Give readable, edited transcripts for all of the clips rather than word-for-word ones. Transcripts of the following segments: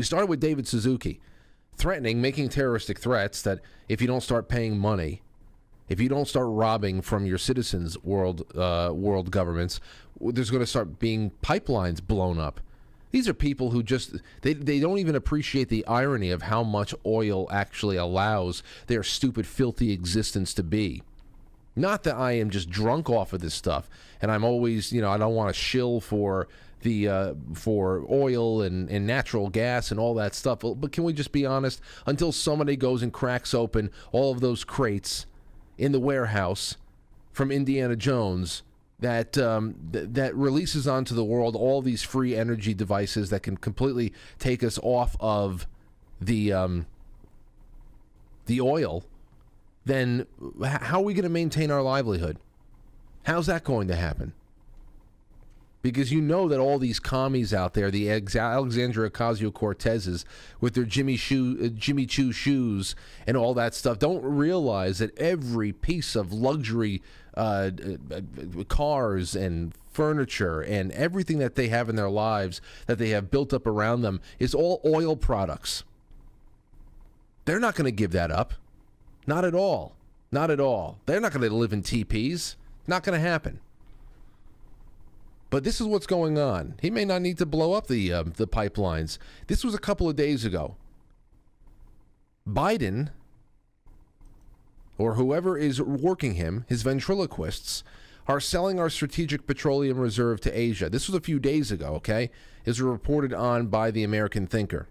We started with David Suzuki threatening, making terroristic threats that if you don't start paying money, if you don't start robbing from your citizens, world governments, there's going to start being pipelines blown up. These are people who just, they don't even appreciate the irony of how much oil actually allows their stupid, filthy existence to be. Not that I am just drunk off of this stuff, and I'm always, I don't want to shill for the for oil and natural gas and all that stuff. But can we just be honest? Until somebody goes and cracks open all of those crates in the warehouse from Indiana Jones that releases onto the world all these free energy devices that can completely take us off of the oil, then how are we going to maintain our livelihood? How's that going to happen? Because you know that all these commies out there, the Alexandria Ocasio-Cortezes with their Jimmy Choo shoes and all that stuff, don't realize that every piece of luxury cars and furniture and everything that they have in their lives that they have built up around them is all oil products. They're not going to give that up. Not at all. Not at all. They're not going to live in teepees. Not going to happen. But this is what's going on. He may not need to blow up the pipelines. This was a couple of days ago. Biden, or whoever is working him, his ventriloquists, are selling our strategic petroleum reserve to Asia. This was a few days ago, okay? It was reported on by the American Thinker.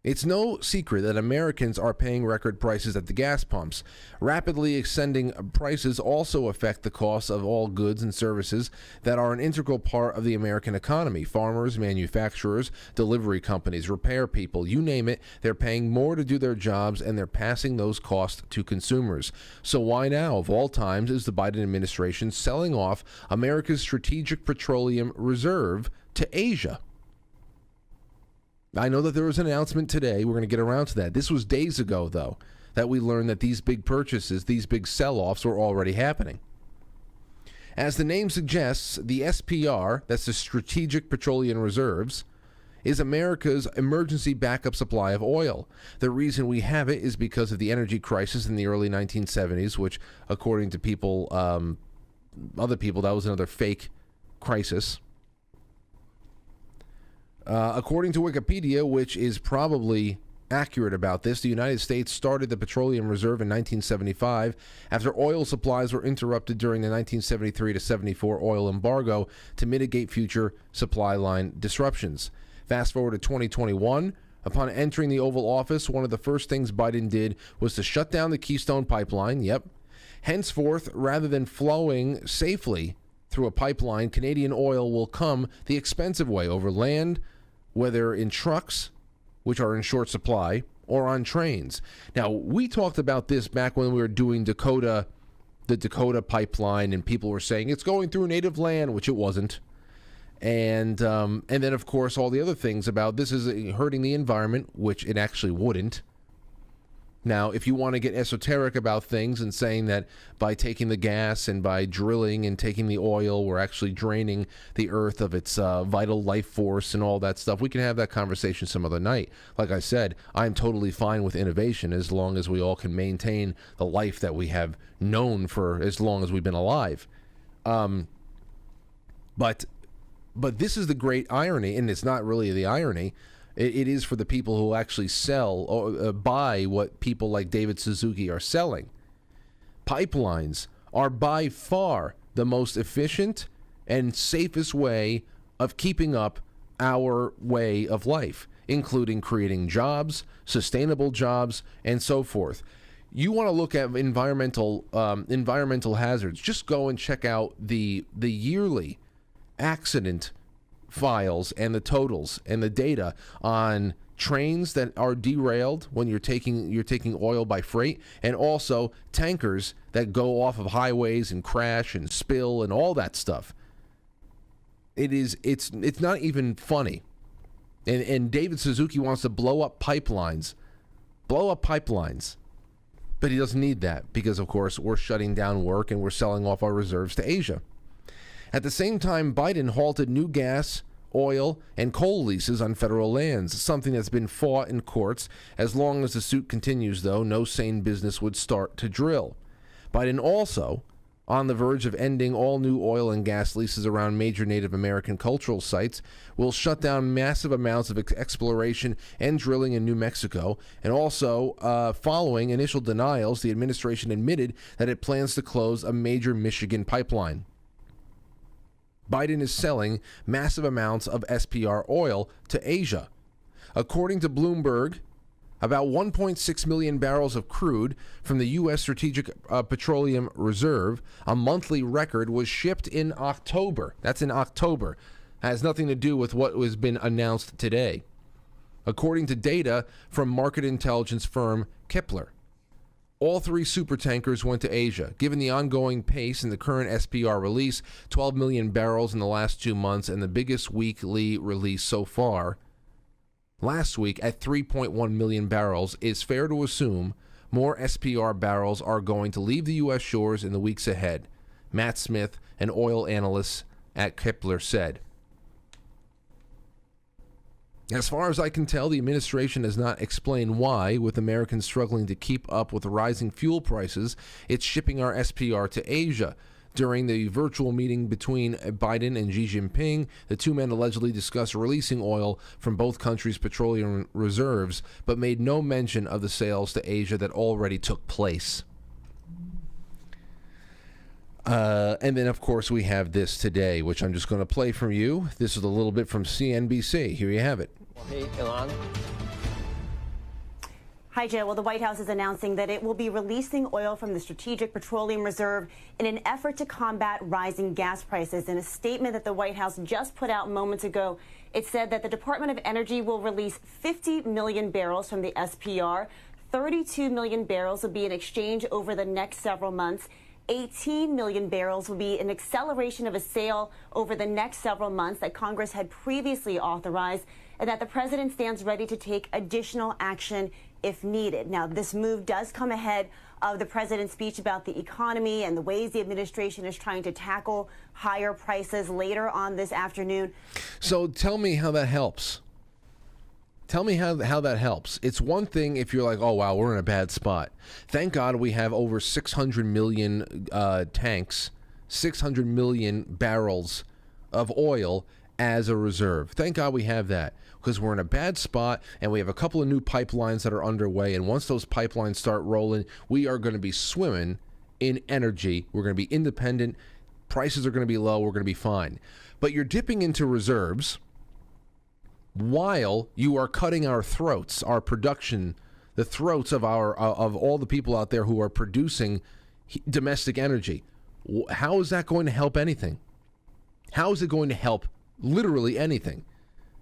It's no secret that Americans are paying record prices at the gas pumps. Rapidly ascending prices also affect the costs of all goods and services that are an integral part of the American economy. Farmers, manufacturers, delivery companies, repair people, you name it, they're paying more to do their jobs, and they're passing those costs to consumers. So why now, of all times, is the Biden administration selling off America's strategic petroleum reserve to Asia? I know that there was an announcement today. We're going to get around to that. This was days ago, though, that we learned that these big purchases, these big sell-offs were already happening. As the name suggests, the SPR, that's the Strategic Petroleum Reserves, is America's emergency backup supply of oil. The reason we have it is because of the energy crisis in the early 1970s, which, according to people, other people, that was another fake crisis. According to Wikipedia, which is probably accurate about this, the United States started the Petroleum Reserve in 1975 after oil supplies were interrupted during the 1973 to 74 oil embargo to mitigate future supply line disruptions. Fast forward to 2021. Upon entering the Oval Office, one of the first things Biden did was to shut down the Keystone Pipeline. Yep. Henceforth, rather than flowing safely through a pipeline, Canadian oil will come the expensive way over land, whether in trucks, which are in short supply, or on trains. Now, we talked about this back when we were doing the Dakota pipeline, and people were saying it's going through native land, which it wasn't. And then, of course, all the other things about this is hurting the environment, which it actually wouldn't. Now, if you want to get esoteric about things and saying that by taking the gas and by drilling and taking the oil, we're actually draining the earth of its vital life force and all that stuff, we can have that conversation some other night. Like I said, I'm totally fine with innovation as long as we all can maintain the life that we have known for as long as we've been alive. But this is the great irony, and it's not really the irony. It is for the people who actually sell or buy what people like David Suzuki are selling. Pipelines are by far the most efficient and safest way of keeping up our way of life, including creating jobs, sustainable jobs, and so forth. You want to look at environmental hazards, just go and check out the yearly accident files and the totals and the data on trains that are derailed when you're taking oil by freight, and also tankers that go off of highways and crash and spill and all that stuff. It's not even funny. And David Suzuki wants to blow up pipelines, but he doesn't need that because, of course, we're shutting down work and we're selling off our reserves to Asia. At the same time, Biden halted new gas, oil, and coal leases on federal lands, something that's been fought in courts. As long as the suit continues, though, no sane business would start to drill. Biden also on the verge of ending all new oil and gas leases around major Native American cultural sites, will shut down massive amounts of exploration and drilling in New Mexico. And also, following initial denials, the administration admitted that it plans to close a major Michigan pipeline. Biden is selling massive amounts of SPR oil to Asia. According to Bloomberg, about 1.6 million barrels of crude from the U.S. Strategic Petroleum Reserve, a monthly record, was shipped in October. That's in October. It has nothing to do with what has been announced today. According to data from market intelligence firm Kepler, all three supertankers went to Asia. Given the ongoing pace in the current SPR release, 12 million barrels in the last 2 months, and the biggest weekly release so far, last week at 3.1 million barrels, is fair to assume more SPR barrels are going to leave the U.S. shores in the weeks ahead, Matt Smith, an oil analyst at Kepler, said. As far as I can tell, the administration has not explained why, with Americans struggling to keep up with rising fuel prices, it's shipping our SPR to Asia. During the virtual meeting between Biden and Xi Jinping, the two men allegedly discussed releasing oil from both countries' petroleum reserves, but made no mention of the sales to Asia that already took place. And then, of course, we have this today, which I'm just going to play from you. This is a little bit from CNBC. Here you have it. Hey, Elon. Hi, Joe. Well, the White House is announcing that it will be releasing oil from the Strategic Petroleum Reserve in an effort to combat rising gas prices. In a statement that the White House just put out moments ago, it said that the Department of Energy will release 50 million barrels from the SPR. 32 million barrels will be in exchange over the next several months. 18 million barrels will be an acceleration of a sale over the next several months that Congress had previously authorized, and that the president stands ready to take additional action if needed. Now, this move does come ahead of the president's speech about the economy and the ways the administration is trying to tackle higher prices later on this afternoon. So tell me how that helps. Tell me how that helps. It's one thing if you're like, oh, wow, we're in a bad spot. Thank God we have over 600 million tanks, 600 million barrels of oil as a reserve. Thank God we have that, because we're in a bad spot and we have a couple of new pipelines that are underway. And once those pipelines start rolling, we are going to be swimming in energy. We're going to be independent. Prices are going to be low. We're going to be fine. But you're dipping into reserves while you are cutting our throats, our production, the throats of all the people out there who are producing domestic energy. How is that going to help anything? How is it going to help literally anything?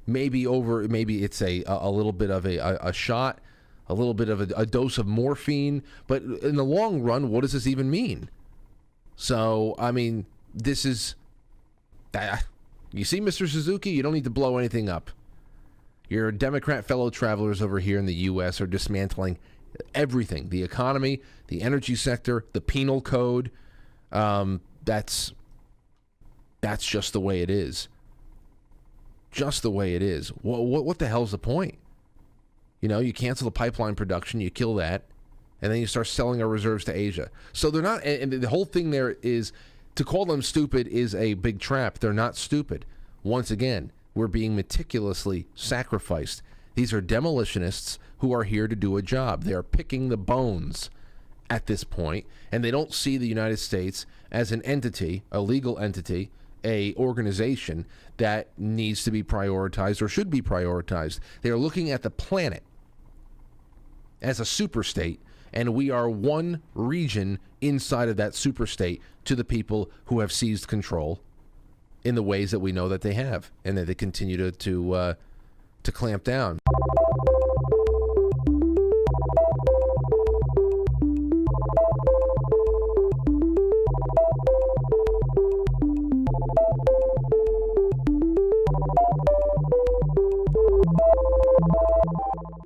Maybe it's a little bit of a shot, a little bit of a dose of morphine, but in the long run, what does this even mean? So, I mean, this is, you see, Mr. Suzuki, you don't need to blow anything up. Your Democrat fellow travelers over here in the U.S. are dismantling everything, the economy, the energy sector, the penal code. That's just the way it is. Just the way it is. What the hell's the point? You know, you cancel the pipeline production, you kill that, and then you start selling our reserves to Asia. So they're not, and the whole thing there is, to call them stupid is a big trap. They're not stupid. Once again, we're being meticulously sacrificed. These are demolitionists who are here to do a job. They are picking the bones at this point, and they don't see the United States as an entity, a legal entity, a organization that needs to be prioritized or should be prioritized. They are looking at the planet as a superstate, and we are one region inside of that superstate to the people who have seized control in the ways that we know that they have, and that they continue to clamp down.